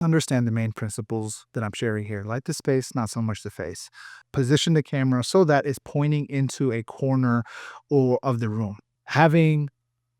Understand the main principles that I'm sharing here. Light the space, not so much the face. Position the camera so that it's pointing into a corner or of the room. Having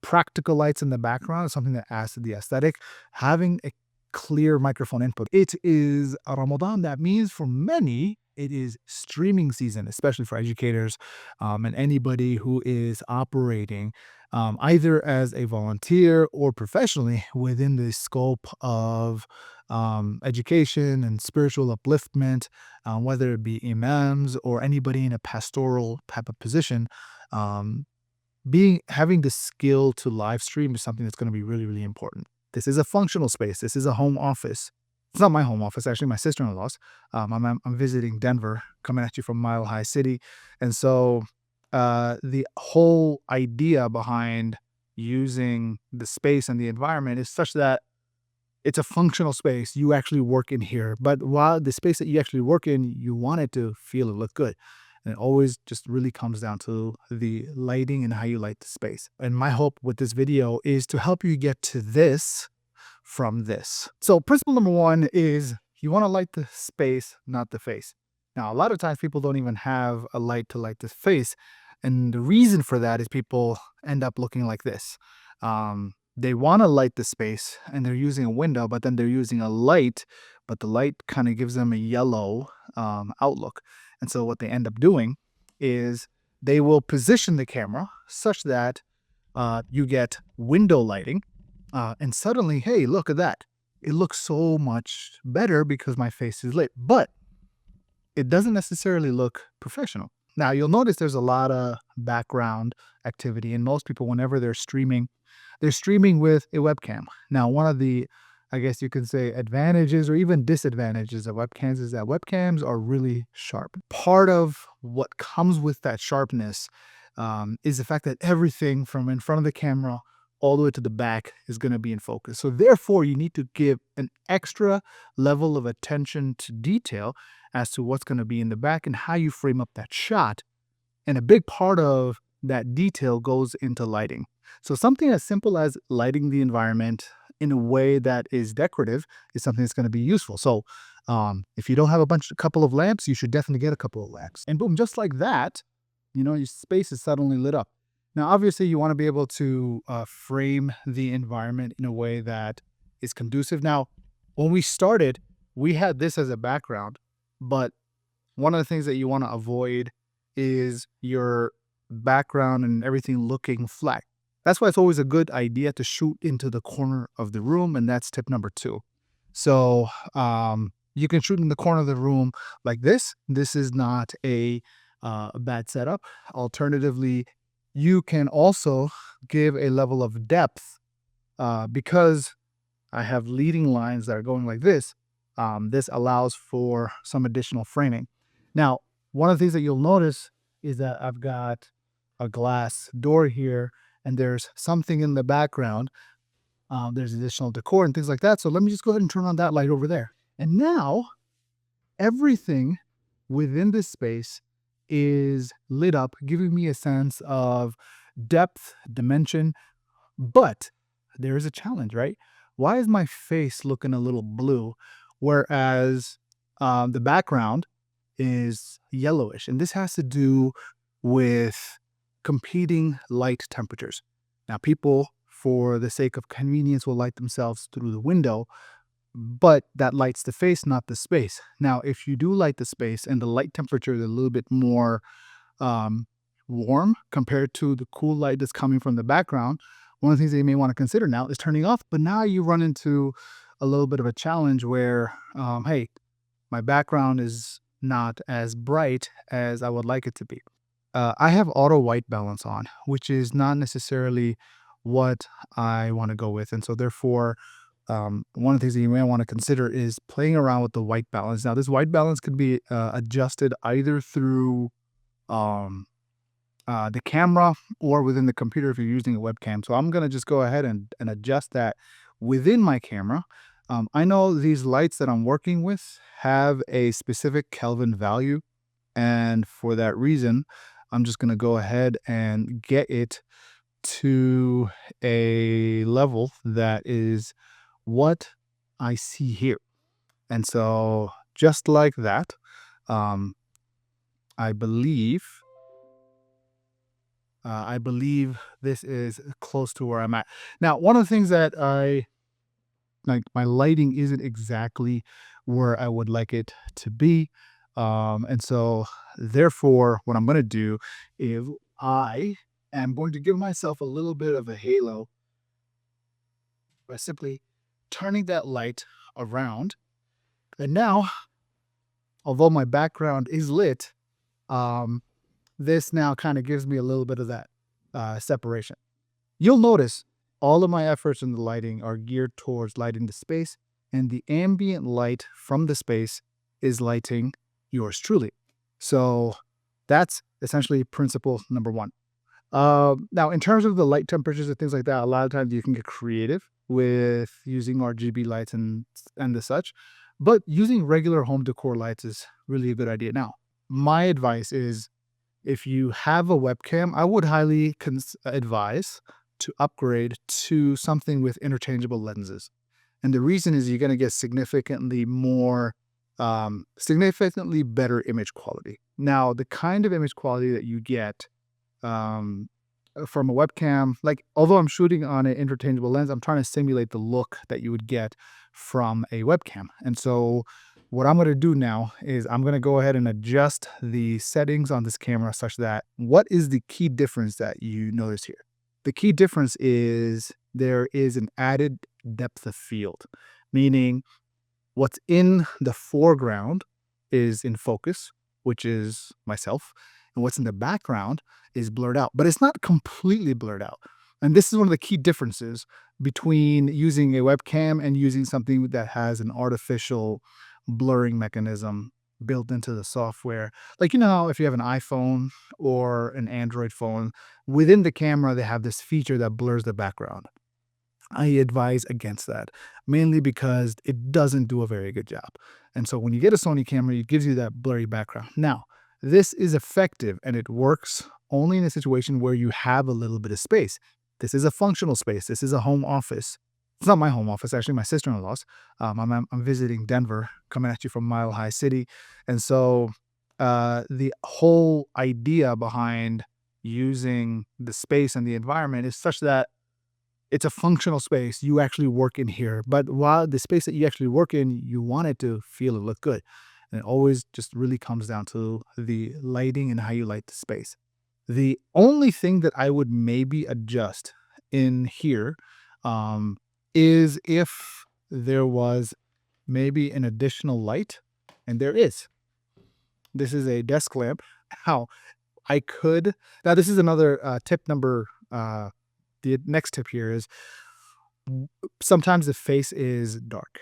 practical lights in the background is something that adds to the aesthetic. Having a clear microphone input. It is Ramadan. That means for many, it is streaming season, especially for educators and anybody who is operating either as a volunteer or professionally within the scope of education and spiritual upliftment, whether it be imams or anybody in a pastoral type of position. Um, Having the skill to live stream is something that's going to be really, really important. This is a functional space. This is a home office. It's not my home office, actually, my sister-in-law's. I'm visiting Denver, coming at you from Mile High City. And so the whole idea behind using the space and the environment is such that it's a functional space. You actually work in here. But while the space that you actually work in, you want it to feel and look good. And it always just really comes down to the lighting and how you light the space. And my hope with this video is to help you get to this from this. So principle number one is you want to light the space, not the face. Now, a lot of times people don't even have a light to light the face. And the reason for that is people end up looking like this. They want to light the space and they're using a window, but then they're using a light, but the light kind of gives them a yellow outlook. And so what they end up doing is they will position the camera such that you get window lighting. And suddenly, hey, look at that. It looks so much better because my face is lit. But it doesn't necessarily look professional. Now, you'll notice there's a lot of background activity. And most people, whenever they're streaming with a webcam. Now, one of the, I guess you could say, advantages or even disadvantages of webcams is that webcams are really sharp. Part of what comes with that sharpness is the fact that everything from in front of the camera all the way to the back is going to be in focus. So therefore, you need to give an extra level of attention to detail as to what's going to be in the back and how you frame up that shot. And a big part of that detail goes into lighting. So something as simple as lighting the environment in a way that is decorative is something that's going to be useful. So if you don't have a couple of lamps, you should definitely get a couple of lamps. And boom, just like that, your space is suddenly lit up. Now, obviously, you want to be able to frame the environment in a way that is conducive. Now, when we started, we had this as a background, but one of the things that you want to avoid is your background and everything looking flat. That's why it's always a good idea to shoot into the corner of the room, and that's tip number 2. So you can shoot in the corner of the room like this. This is not a bad setup. Alternatively, you can also give a level of depth because I have leading lines that are going like this. This allows for some additional framing. Now, one of the things that you'll notice is that I've got a glass door here and there's something in the background. There's additional decor and things like that. So let me just go ahead and turn on that light over there. And now everything within this space is lit up, giving me a sense of depth, dimension. But there is a challenge, right? Why is my face looking a little blue, whereas the background is yellowish? And this has to do with competing light temperatures. Now, people, for the sake of convenience, will light themselves through the window, but that lights the face, not the space. Now, if you do light the space and the light temperature is a little bit more warm compared to the cool light that's coming from the background, one of the things that you may want to consider now is turning off. But now you run into a little bit of a challenge where, hey, my background is not as bright as I would like it to be. I have auto white balance on, which is not necessarily what I want to go with. And so therefore, one of the things that you may want to consider is playing around with the white balance. Now, this white balance could be adjusted either through the camera or within the computer if you're using a webcam. So I'm going to just go ahead and adjust that within my camera. I know these lights that I'm working with have a specific Kelvin value. And for that reason, I'm just going to go ahead and get it to a level that is what I see here. And so just like that, um, I believe I believe this is close to where I'm at. Now, one of the things that I like, my lighting isn't exactly where I would like it to be. And so therefore, what I'm going to do is I am going to give myself a little bit of a halo by simply turning that light around. And now, although my background is lit, um, this now kind of gives me a little bit of that separation. You'll notice all of my efforts in the lighting are geared towards lighting the space, and the ambient light from the space is lighting yours truly. So that's essentially principle number one. Now, in terms of the light temperatures and things like that, a lot of times you can get creative with using RGB lights and the such, but using regular home decor lights is really a good idea. Now, my advice is if you have a webcam, I would highly advise to upgrade to something with interchangeable lenses. And the reason is you're going to get significantly better image quality. Now, the kind of image quality that you get um, from a webcam, like although I'm shooting on an interchangeable lens, I'm trying to simulate the look that you would get from a webcam. And so what I'm going to do now is I'm going to go ahead and adjust the settings on this camera such that what is the key difference that you notice here? The key difference is there is an added depth of field, meaning what's in the foreground is in focus, which is myself, and what's in the background is blurred out, but it's not completely blurred out. And this is one of the key differences between using a webcam and using something that has an artificial blurring mechanism built into the software. Like, you know, how if you have an iPhone or an Android phone, within the camera, they have this feature that blurs the background. I advise against that, mainly because it doesn't do a very good job. And so when you get a Sony camera, it gives you that blurry background. Now, this is effective and it works only in a situation where you have a little bit of space. This is a functional space. This is a home office. It's not my home office, actually, my sister-in-law's. I'm visiting Denver, coming at you from Mile High City. And so the whole idea behind using the space and the environment is such that it's a functional space. You actually work in here. But while the space that you actually work in, you want it to feel and look good. And it always just really comes down to the lighting and how you light the space. The only thing that I would maybe adjust in here um, is if there was maybe an additional light, and there is. This is a desk lamp. How I could now this is another tip number. The next tip here is sometimes the face is dark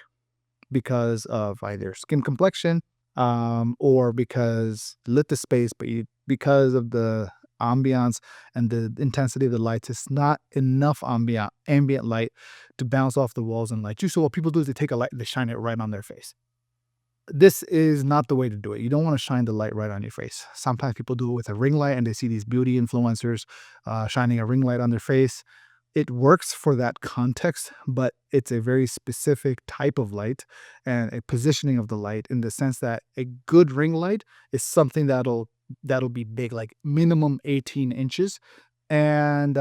because of either skin complexion or because lit the space, but because of the ambiance and the intensity of the lights, it's not enough ambient light to bounce off the walls and light you. So what people do is they take a light and they shine it right on their face. This is not the way to do it. You don't want to shine the light right on your face. Sometimes people do it with a ring light and they see these beauty influencers shining a ring light on their face. It works for that context, but it's a very specific type of light and a positioning of the light in the sense that a good ring light is something that'll be big, like minimum 18 inches. And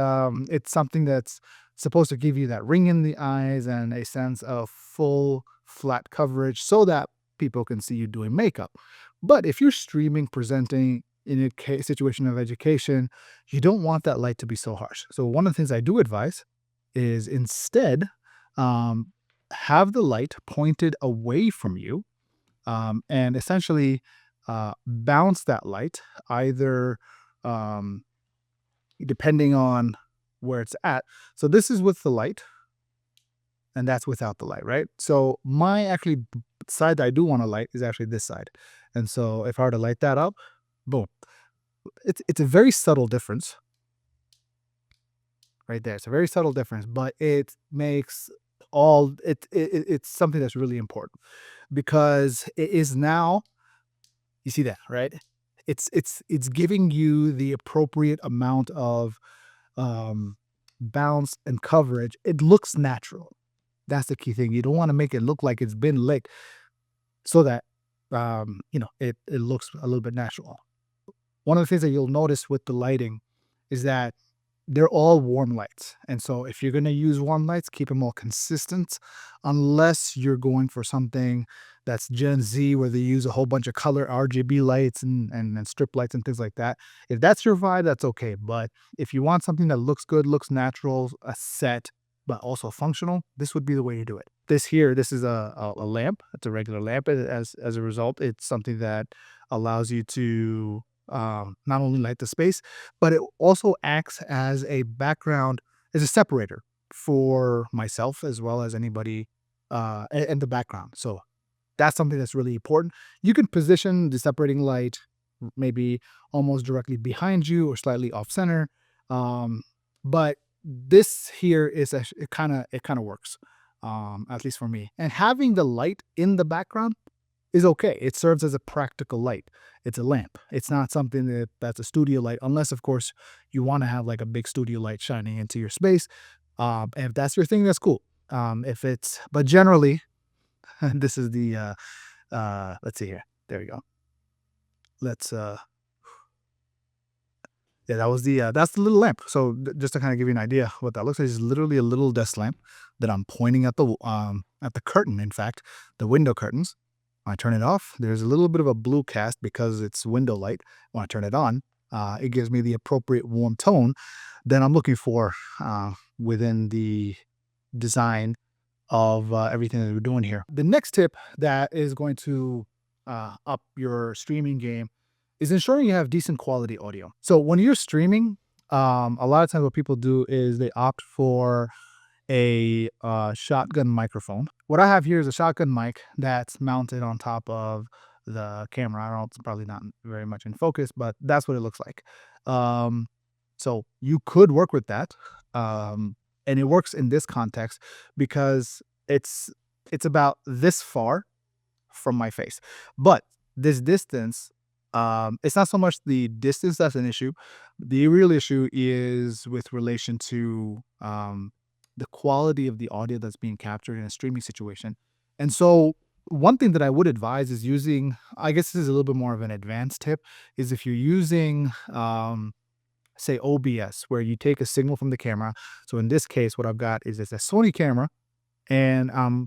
it's something that's supposed to give you that ring in the eyes and a sense of full flat coverage so that people can see you doing makeup. But if you're streaming, presenting in a situation of education, you don't want that light to be so harsh. So one of the things I do advise is instead um, have the light pointed away from you and essentially bounce that light either um, depending on where it's at. So this is with the light and that's without the light, right? So my actually side that I do want to light is actually this side. And so if I were to light that up, boom. It's a very subtle difference right there. It's a very subtle difference, but it makes it's something that's really important because it is now you see that, right? It's giving you the appropriate amount of bounce and coverage. It looks natural. That's the key thing. You don't want to make it look like it's been lit. so that it looks a little bit natural. One of the things that you'll notice with the lighting is that they're all warm lights. And so if you're going to use warm lights, keep them all consistent unless you're going for something that's Gen Z where they use a whole bunch of color RGB lights and strip lights and things like that. If that's your vibe, that's okay. But if you want something that looks good, looks natural, a set, but also functional, this would be the way to do it. This is a lamp. It's a regular lamp. As a result, it's something that allows you to not only light the space, but it also acts as a background, as a separator for myself as well as anybody in the background. So that's something that's really important. You can position the separating light maybe almost directly behind you or slightly off center, but this here is it kind of works, at least for me. And having the light in the background is okay. It serves as a practical light. It's a lamp. It's not something that's a studio light, unless of course you want to have like a big studio light shining into your space. And if that's your thing, that's cool. If it's, but generally, this is the let's see here. There we go. Let's Yeah, that was that's the little lamp. So just to kind of give you an idea what that looks like, is literally a little desk lamp that I'm pointing at the curtain. In fact, the window curtains. When I turn it off, there's a little bit of a blue cast because it's window light. When I turn it on, it gives me the appropriate warm tone that I'm looking for within the design of everything that we're doing here. The next tip that is going to up your streaming game is ensuring you have decent quality audio. So when you're streaming, a lot of times what people do is they opt for a shotgun microphone. What I have here is a shotgun mic that's mounted on top of the camera. I don't know, it's probably not very much in focus, but that's what it looks like. Um, so you could work with that. And it works in this context because it's it's about this far from my face. But this distance, it's not so much the distance that's an issue. The real issue is with relation to the quality of the audio that's being captured in a streaming situation. And so, one thing that I would advise is using, I guess this is a little bit more of an advanced tip, is if you're using, say, OBS, where you take a signal from the camera. So, in this case, what I've got is it's a Sony camera and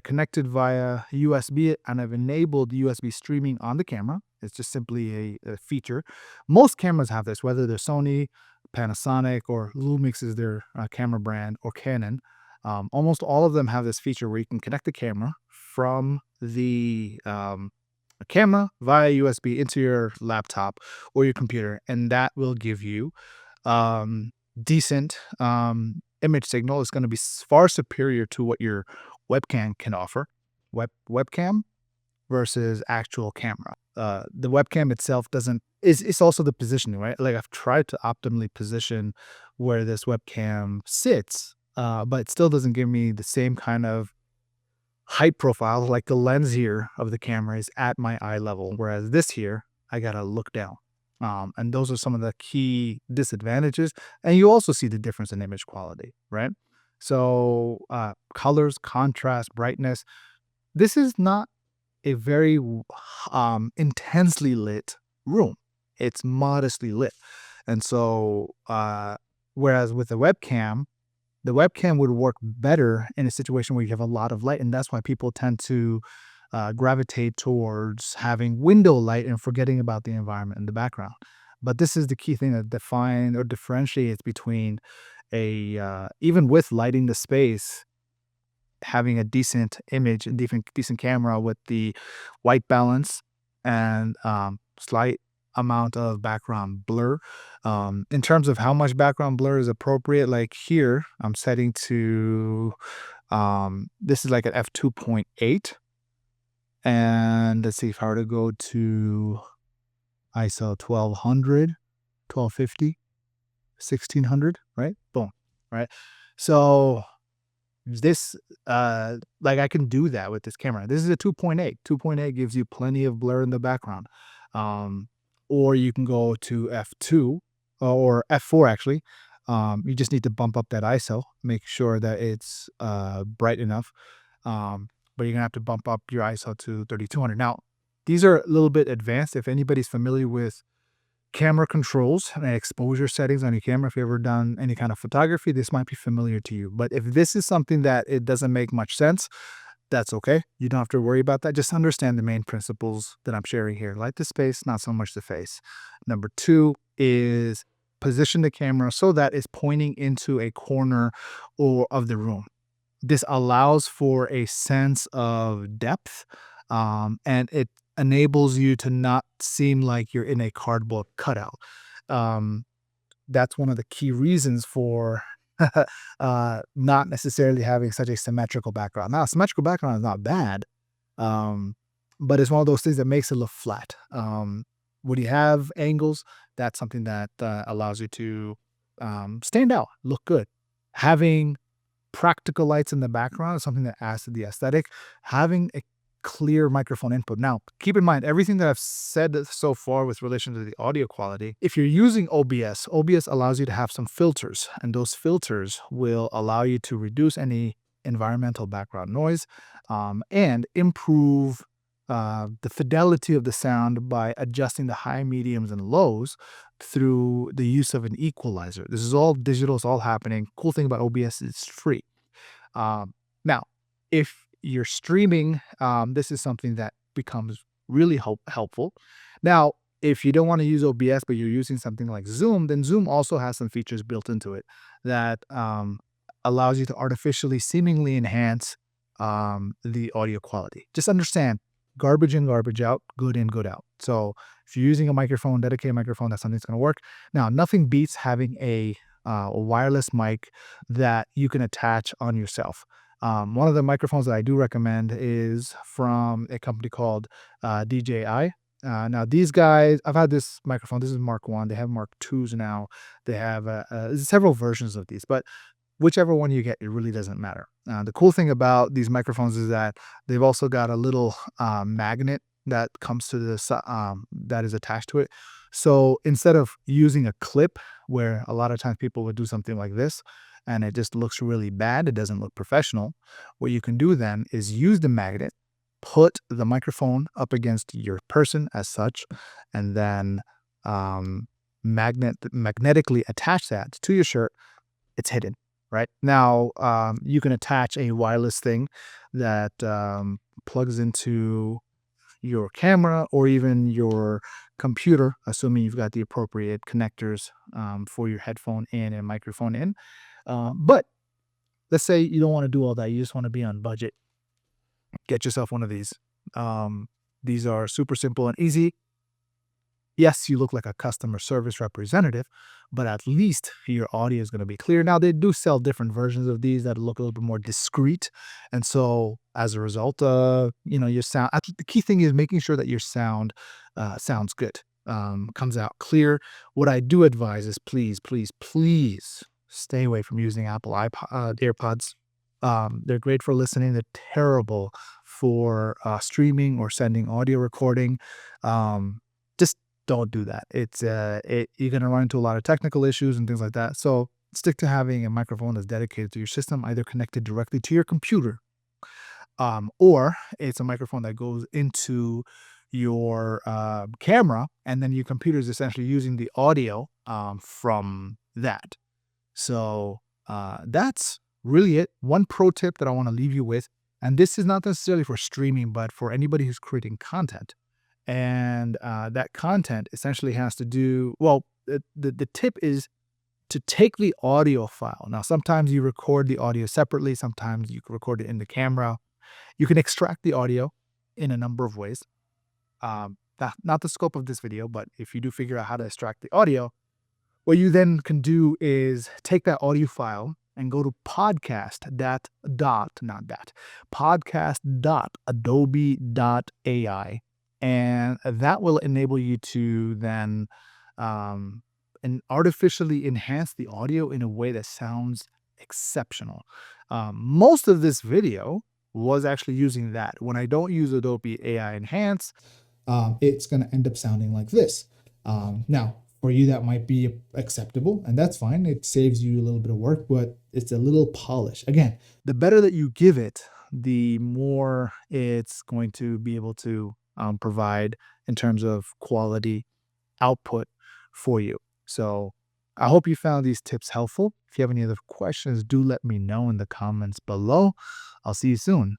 connected via USB, and I've enabled USB streaming on the camera. It's just simply a feature. Most cameras have this, whether they're Sony, Panasonic, or Lumix is their camera brand, or Canon. Almost all of them have this feature where you can connect the camera from the camera via USB into your laptop or your computer, and that will give you decent image signal. Is going to be far superior to what your webcam can offer. Webcam versus actual camera. The webcam itself doesn't. It's also the positioning, right? Like I've tried to optimally position where this webcam sits, but it still doesn't give me the same kind of height profile. Like the lens here of the camera is at my eye level, whereas this here I gotta look down. And those are some of the key disadvantages. And you also see the difference in image quality, right? So colors, contrast, brightness. This is not a very intensely lit room. It's modestly lit. And so, whereas with the webcam would work better in a situation where you have a lot of light. And that's why people tend to gravitate towards having window light and forgetting about the environment in the background. But this is the key thing that defines or differentiates between even with lighting the space, having a decent image and decent camera with the white balance and slight amount of background blur. In terms of how much background blur is appropriate, like here, I'm setting to this is like an f2.8. And let's see if I were to go to ISO 1200, 1250, 1600, right? Boom, right? So this like I can do that with this camera. This is a 2.8. 2.8 gives you plenty of blur in the background. Or you can go to f2 or f4 actually. You just need to bump up that ISO, make sure that it's bright enough. but you're gonna have to bump up your ISO to 3200. Now, these are a little bit advanced. If anybody's familiar with camera controls and exposure settings on your camera, if you've ever done any kind of photography, this might be familiar to you. But if this is something that it doesn't make much sense, that's okay. You don't have to worry about that. Just understand the main principles that I'm sharing here. Light the space, not so much the face. Number two is position the camera so that it's pointing into a corner or of the room. This allows for a sense of depth, and it enables you to not seem like you're in a cardboard cutout. Um, that's one of the key reasons for not necessarily having such a symmetrical background. Now, symmetrical background is not bad, um, but it's one of those things that makes it look flat. When you have angles, that's something that allows you to stand out, look good. Having practical lights in the background is something that adds to the aesthetic. Having a clear microphone input. Now, keep in mind, everything that I've said so far with relation to the audio quality, if you're using OBS, OBS allows you to have some filters, and those filters will allow you to reduce any environmental background noise and improve the fidelity of the sound by adjusting the high, mediums, and lows through the use of an equalizer. This is all digital, it's all happening. Cool thing about OBS is it's free. Now, if you're streaming, this is something that becomes really helpful. Now, if you don't want to use OBS, but you're using something like Zoom, then Zoom also has some features built into it that allows you to artificially, seemingly enhance the audio quality. Just understand, garbage in, garbage out, good in, good out. So if you're using a microphone, dedicated microphone, that's something that's going to work. Now, nothing beats having a wireless mic that you can attach on yourself. One of the microphones that I do recommend is from a company called DJI. Now, these guys, I've had this microphone. This is Mark 1. They have Mark 2s now. They have several versions of these, but whichever one you get, it really doesn't matter. The cool thing about these microphones is that they've also got a little magnet that comes to this that is attached to it. So instead of using a clip, where a lot of times people would do something like this, and it just looks really bad, it doesn't look professional, what you can do then is use the magnet, put the microphone up against your person as such, and then magnetically attach that to your shirt. It's hidden. Right now, you can attach a wireless thing that plugs into your camera or even your computer, assuming you've got the appropriate connectors for your headphone in and microphone in. But let's say you don't want to do all that. You just want to be on budget. Get yourself one of these. These are super simple and easy. Yes, you look like a customer service representative, but at least your audio is going to be clear. Now, they do sell different versions of these that look a little bit more discreet. And so as a result, your sound, the key thing is making sure that your sound sounds good, comes out clear. What I do advise is please, please, please stay away from using Apple AirPods. They're great for listening. They're terrible for streaming or sending audio recording. Just don't do that. You're going to run into a lot of technical issues and things like that. So stick to having a microphone that's dedicated to your system, either connected directly to your computer, or it's a microphone that goes into your camera, and then your computer is essentially using the audio from that. So that's really it. One pro tip that I want to leave you with, and this is not necessarily for streaming, but for anybody who's creating content. And that content essentially has to do, well, the tip is to take the audio file. Now, sometimes you record the audio separately. Sometimes you can record it in the camera. You can extract the audio in a number of ways. Not the scope of this video, but if you do figure out how to extract the audio, what you then can do is take that audio file and go to podcast.adobe.ai. And that will enable you to then and artificially enhance the audio in a way that sounds exceptional. Most of this video was actually using that. When I don't use Adobe AI Enhance, it's going to end up sounding like this. Now, for you, that might be acceptable, and that's fine. It saves you a little bit of work, but it's a little polish. Again, the better that you give it, the more it's going to be able to provide in terms of quality output for you. So I hope you found these tips helpful. If you have any other questions, do let me know in the comments below. I'll see you soon.